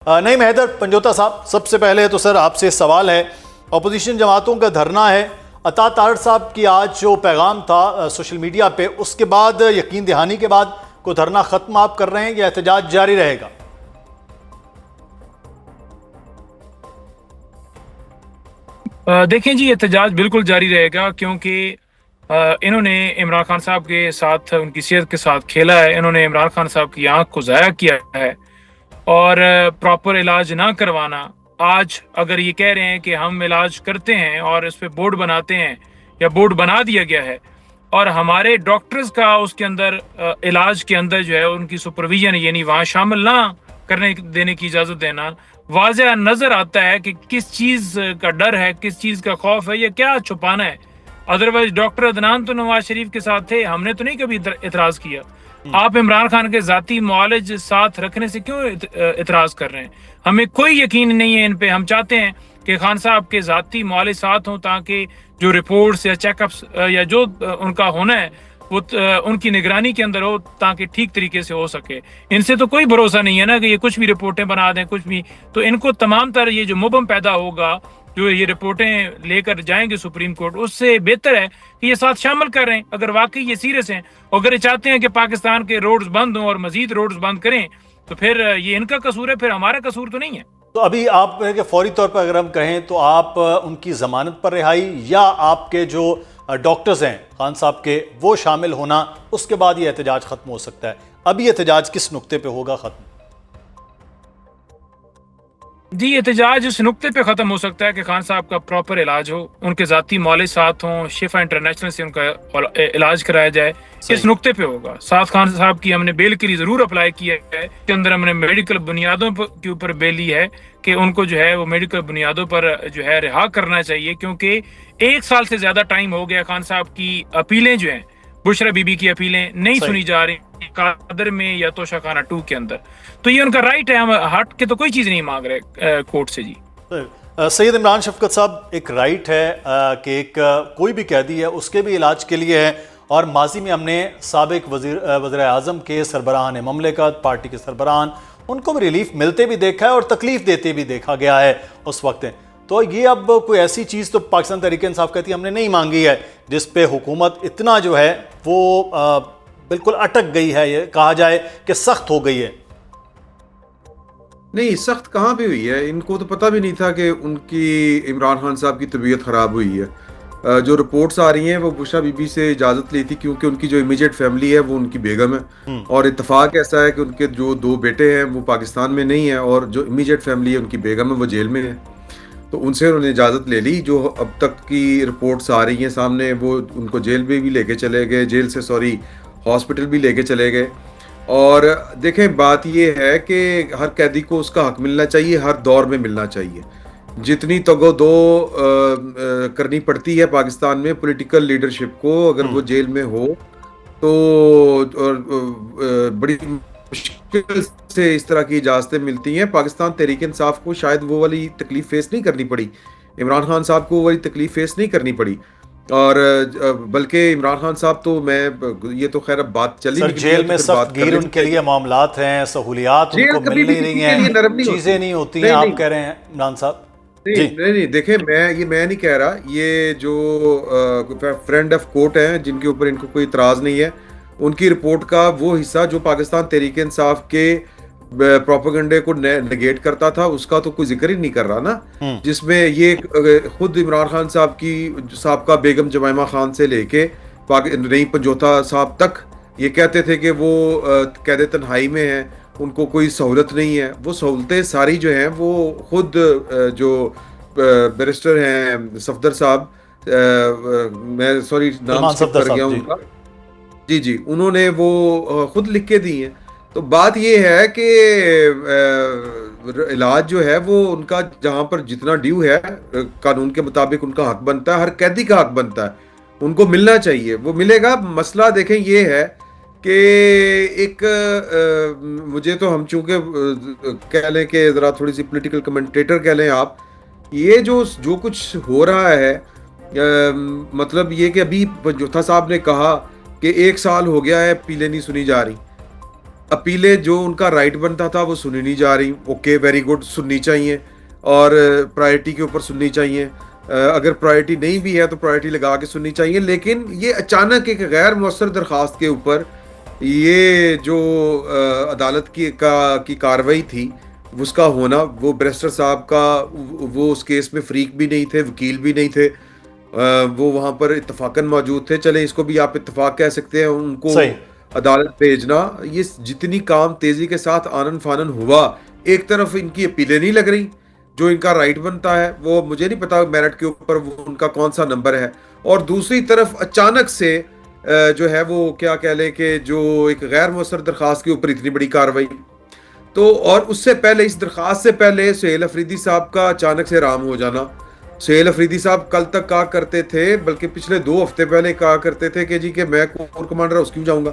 नहीं महदर पंजोता साहब, सबसे पहले तो सर आपसे सवाल है, अपोजिशन जमातों का धरना है, अता तारड़ साहब की आज जो पैगाम था सोशल मीडिया पे, उसके बाद यकीन दहानी के बाद को धरना खत्म आप कर रहे हैं या एहतजाज जारी रहेगा? देखें जी, एहतजाज बिल्कुल जारी रहेगा क्योंकि इन्होंने इमरान खान साहब के साथ, उनकी सेहत के साथ खेला है। इन्होंने इमरान खान साहब की आंख को ज़ाया किया है और प्रॉपर इलाज ना करवाना। आज अगर ये कह रहे हैं कि हम इलाज करते हैं और इस पे बोर्ड बनाते हैं या बोर्ड बना दिया गया है और हमारे डॉक्टर्स का उसके अंदर इलाज के अंदर जो है उनकी सुपरविजन यानी वहाँ शामिल ना करने देने की इजाज़त देना, वाज़ेह नज़र आता है कि किस चीज़ का डर है, किस चीज़ का खौफ है या क्या छुपाना है। अदरवाइज डॉक्टर अदनान तो नवाज शरीफ के साथ थे, हमने तो नहीं कभी इतराज किया। आप इमरान खान के जाती मुआलिज साथ रखने से क्यों इतराज कर रहे हैं? हमें कोई यकीन नहीं है इन पे। हम चाहते हैं कि खान साहब के जाती मुआलिज साथ हों ताकि जो रिपोर्ट्स या चेकअप्स या जो उनका होना है वो उनकी निगरानी के अंदर हो ताकि ठीक तरीके से हो सके। इनसे तो कोई भरोसा नहीं है ना कि ये कुछ भी रिपोर्टें बना दें, कुछ भी। तो इनको तमाम तरह ये जो मुबम पैदा होगा, जो ये रिपोर्टें लेकर जाएंगे सुप्रीम कोर्ट, उससे बेहतर है कि ये साथ शामिल कर रहे हैं। अगर वाकई ये सीरियस हैं, अगर ये चाहते हैं कि पाकिस्तान के रोड्स बंद हों और मजीद रोड्स बंद करें, तो फिर ये इनका कसूर है, फिर हमारा कसूर तो नहीं है। तो अभी आप फौरी तौर पर अगर हम कहें तो आप उनकी जमानत पर रिहाई या आपके जो डॉक्टर्स हैं खान साहब के, वो शामिल होना, उसके बाद ये एहतजाज खत्म हो सकता है। अभी एहतजाज किस नुक्ते पे होगा खत्म? जी, एहतजाज इस नुक्ते पे ख़त्म हो सकता है कि खान साहब का प्रॉपर इलाज हो, उनके ज़ाती मौलिक साथ हों, शिफा इंटरनेशनल से उनका इलाज कराया जाए। इस नुक्ते पे होगा। साथ खान साहब की हमने बेल के लिए ज़रूर अप्लाई किया है, के अंदर हमने मेडिकल बुनियादों के ऊपर बेल ली है कि उनको जो है वो मेडिकल बुनियादों पर जो है रिहा करना चाहिए, क्योंकि 1 साल से ज़्यादा टाइम हो गया खान साहब की अपीलें जो हैं, बुशरा बीबी की अपीलें नहीं सुनी जा रही कादर में या तोशा खाना 2 के अंदर। तो ये उनका राइट है, हम हट के तो कोई चीज़ नहीं मांग रहे कोर्ट से। जी सैयद इमरान शफकत साहब, एक राइट है कि एक कोई भी कैदी है उसके भी इलाज के लिए है, और माजी में हमने साबिक वज़ीर आज़म के सरबराहान ममलिकत, पार्टी के सरबराहान, उनको भी रिलीफ मिलते भी देखा है और तकलीफ देते भी देखा गया है उस वक्त। तो ये अब कोई ऐसी चीज़ तो पाकिस्तान तहरीक इंसाफ कहती है हमने नहीं मांगी है जिस पे हुकूमत इतना जो है वो बिल्कुल अटक गई है, ये कहा जाए कि सख्त हो गई है। नहीं, सख्त कहाँ पे हुई है? इनको तो पता भी नहीं था कि उनकी इमरान खान साहब की तबीयत ख़राब हुई है। जो रिपोर्ट्स आ रही हैं वो बुशरा बीबी से इजाज़त ली थी, क्योंकि उनकी जो इमीडिएट फैमिली है वो उनकी बेगम है, और इत्तेफाक ऐसा है कि उनके जो 2 बेटे हैं वो पाकिस्तान में नहीं है और जो इमीडिएट फैमिली है उनकी बेगम है वो जेल में है। तो उनसे उन्होंने इजाज़त ले ली। जो अब तक की रिपोर्ट्स आ रही हैं सामने, वो उनको जेल में भी लेके चले गए, जेल से सॉरी हॉस्पिटल भी लेके चले गए। और देखें, बात ये है कि हर कैदी को उसका हक मिलना चाहिए, हर दौर में मिलना चाहिए। जितनी तगो-दो करनी पड़ती है पाकिस्तान में पॉलिटिकल लीडरशिप को, अगर वो जेल में हो तो बड़ी मुश्किल से इस तरह की इजाज़तें मिलती हैं। पाकिस्तान तहरीक इंसाफ को शायद वो वाली तकलीफ फेस नहीं करनी पड़ी, इमरान खान साहब को वो वाली तकलीफ फेस नहीं करनी पड़ी। और बल्कि इमरान खान साहब तो मैं ये तो खैर अब बात चली सर, जेल में सख्त गिर उनके लिए मामलात हैं, सहूलियात उनको मिल नहीं रही हैं, चीज़ें नहीं होती हैं, आप कह रहे हैं इमरान साहब? नहीं, देखें, मैं नहीं कह रहा। ये जो फ्रेंड ऑफ कोर्ट हैं जिनके ऊपर इनको कोई इतराज़ नहीं है, उनकी रिपोर्ट का वो हिस्सा जो पाकिस्तान तहरीक इंसाफ के प्रोपेगेंडे को नेगेट करता था, उसका तो कोई जिक्र ही नहीं कर रहा ना, जिसमें ये खुद इमरान खान साहब की साबका बेगम जमाइमा खान से लेके नईम पंजोता साहब तक ये कहते थे कि वो कैद तन्हाई में हैं, उनको कोई सहूलत नहीं है। वो सहूलतें सारी जो हैं वो खुद जो बैरिस्टर हैं सफदर साहब, मैं सॉरी नाम स्किप कर गया उनका, जी, उन्होंने वो खुद लिख के दी हैं। तो बात ये है कि इलाज जो है वो उनका जहां पर जितना ड्यू है कानून के मुताबिक उनका हक बनता है, हर कैदी का हक बनता है, उनको मिलना चाहिए, वो मिलेगा। मसला देखें ये है कि एक मुझे तो हम चूंकि कह लें कि ज़रा थोड़ी सी पॉलिटिकल कमेंटेटर कह लें आप, ये जो कुछ हो रहा है, मतलब ये कि अभी पंजोथा साहब ने कहा कि 1 साल हो गया है अपीलें नहीं सुनी जा रही। अपीलें जो उनका राइट बनता था वो सुनी नहीं जा रही। ओके, वेरी गुड, सुननी चाहिए और प्रायोरिटी के ऊपर सुननी चाहिए। अगर प्रायोरिटी नहीं भी है तो प्रायोरिटी लगा के सुननी चाहिए। लेकिन ये अचानक एक गैर मौसर दरख्वास्त के ऊपर ये जो अदालत की कार्रवाई थी उसका होना, वो बैरिस्टर साहब का, वो उस केस में फरीक भी नहीं थे, वकील भी नहीं थे, वो वहां पर इत्तफाकन मौजूद थे। चले इसको भी आप इत्तफाक कह सकते हैं। उनको सही। अदालत भेजना, ये जितनी काम तेजी के साथ आनन फानन हुआ, एक तरफ इनकी अपीलें नहीं लग रही, जो इनका राइट बनता है वो मुझे नहीं पता मेरिट के ऊपर वो उनका कौन सा नंबर है, और दूसरी तरफ अचानक से जो है वो क्या कह लें कि जो एक गैर मौसर दरख्वास्त के ऊपर इतनी बड़ी कार्रवाई। तो और उससे पहले, इस दरख्वास्त से पहले सुहेल अफरीदी साहब का अचानक से राम हो जाना। सुहेल अफरीदी साहब कल तक कहा करते थे, बल्कि पिछले 2 हफ्ते पहले कहा करते थे कि जी कि मैं कोर कमांडर हाउस क्यों जाऊंगा।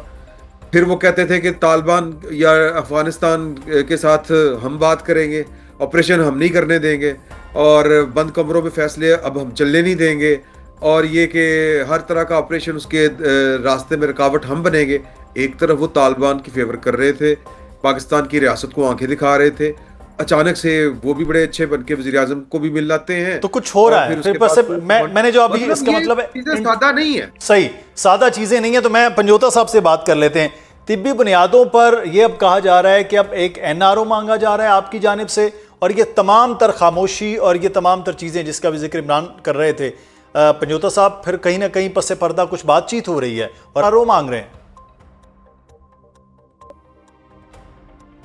फिर वो कहते थे कि तालिबान या अफगानिस्तान के साथ हम बात करेंगे, ऑपरेशन हम नहीं करने देंगे, और बंद कमरों में फैसले अब हम चलने नहीं देंगे, और ये कि हर तरह का ऑपरेशन उसके रास्ते में रुकावट हम बनेंगे। एक तरफ वो तालिबान की फेवर कर रहे थे, पाकिस्तान की रियासत को आंखें दिखा रहे थे, अचानक से वो भी बड़े अच्छे बनके वजीर आजम को भी मिल जाते हैं। तो कुछ हो रहा है फिर बस मैंने जो अभी इसका मतलब है चीजें सादा नहीं है। सही, सादा चीजें नहीं है। तो मैं पंजोता साहब से बात कर लेते हैं। तिब्बी बुनियादों पर यह अब कहा जा रहा है कि अब एक एनआरओ मांगा जा रहा है आपकी जानिब से, और ये तमाम तर खामोशी और ये तमाम तर चीजें जिसका भी जिक्र इमरान कर रहे थे पंजोता साहब, फिर कहीं ना कहीं पस पर्दा कुछ बातचीत हो रही है और एनआरओ मांग रहे हैं।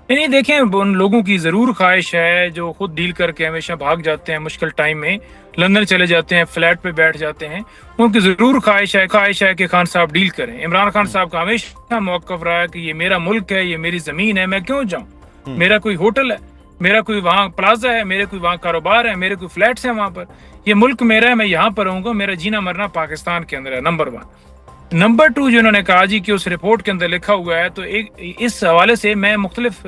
नहीं, देखें, उन लोगों की ज़रूर ख्वाहिश है जो खुद डील करके हमेशा भाग जाते हैं, मुश्किल टाइम में लंदन चले जाते हैं, फ्लैट पे बैठ जाते हैं, उनकी ज़रूर ख्वाहिश है कि खान साहब डील करें। इमरान खान साहब का हमेशा मौक़िफ़ रहा है कि ये मेरा मुल्क है, ये मेरी ज़मीन है, मैं क्यों जाऊँ, मेरा कोई होटल है, मेरा कोई वहाँ प्लाजा है, मेरे कोई वहाँ कारोबार है, मेरे कोई फ्लैट्स हैं वहाँ पर, ये मुल्क मेरा है, मैं यहाँ पर रहूँगा, मेरा जीना मरना पाकिस्तान के अंदर है। नंबर 1। नंबर 2, जो उन्होंने कहा जी कि उस रिपोर्ट के अंदर लिखा हुआ है, तो एक इस हवाले से मैं मुख्तलिफ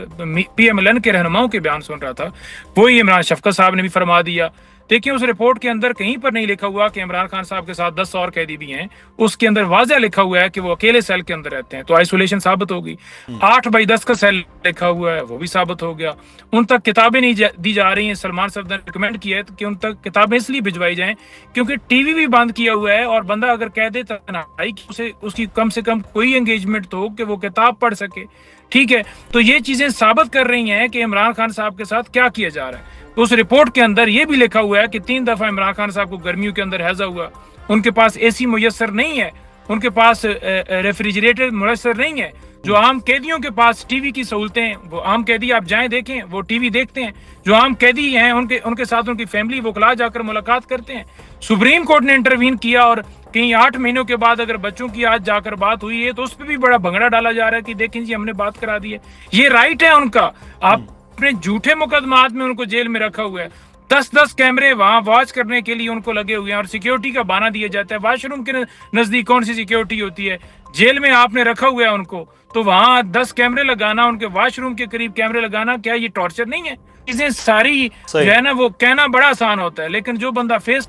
PMLN के रहनुमाओं के बयान सुन रहा था, वही इमरान शफकत साहब ने भी फरमा दिया। देखिए, उस रिपोर्ट के अंदर कहीं पर नहीं लिखा हुआ कि इमरान खान साहब के साथ 10 और कैदी भी हैं, उसके अंदर वाज़ह लिखा हुआ है कि वो अकेले सेल के अंदर रहते हैं, तो आइसोलेशन साबित होगी। 8/10 का सेल लिखा हुआ है, वो भी साबित हो गया। उन तक किताबें नहीं दी जा रही हैं। सलमान साहब ने रिकमेंड किया है कि उन तक किताबें इसलिए भिजवाई जाएं क्योंकि टीवी भी बंद किया हुआ है, और बंदा अगर कह दे तन्हाई, उसे उसकी कम से कम कोई एंगेजमेंट तो हो कि वो किताब पढ़ सके। ठीक है, तो ये चीजें साबित कर रही हैं कि इमरान खान साहब के साथ क्या किया जा रहा है। तो उस रिपोर्ट के अंदर ये भी लिखा हुआ है कि 3 दफा इमरान खान साहब को गर्मियों के अंदर हैजा हुआ, उनके पास AC मुयस्सर नहीं है, उनके पास रेफ्रिजरेटर मुयस्सर नहीं है। जो आम कैदियों के पास टीवी की सहूलतें, वो आम कैदी आप जाएं देखें, वो टीवी देखते हैं। जो आम कैदी हैं उनके साथ उनकी फैमिली वकला जाकर मुलाकात करते हैं। सुप्रीम कोर्ट ने इंटरवीन किया, और कहीं 8 महीनों के बाद अगर बच्चों की आज जाकर बात हुई है तो उस पर भी बड़ा भंगड़ा डाला जा रहा है कि देखें जी, हमने बात करा दी है। ये राइट है उनका। आप अपने झूठे मुकदमात में उनको जेल में रखा हुआ है। 10-10 कैमरे वहां वॉच करने के लिए उनको लगे हुए हैं, और सिक्योरिटी का बहाना दिया जाता है। वॉशरूम के नजदीक कौन सी सिक्योरिटी होती है? जेल में आपने रखा हुआ है उनको, तो वहां 10 कैमरे लगाना, उनके वॉशरूम के करीब कैमरे लगाना, क्या ये टॉर्चर नहीं है? चीजें सारी जो है ना, वो कहना बड़ा आसान होता है, लेकिन जो बंदा फेस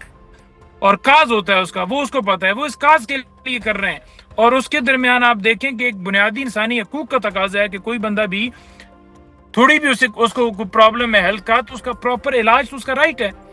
और काज होता है उसका, वो उसको पता है, वो इस काज के लिए कर रहे हैं। और उसके दरमियान आप देखें कि एक बुनियादी इंसानी हकूक का तकाजा है कि कोई बंदा भी थोड़ी भी उसको प्रॉब्लम है हेल्थ का, तो उसका प्रॉपर इलाज तो उसका राइट है।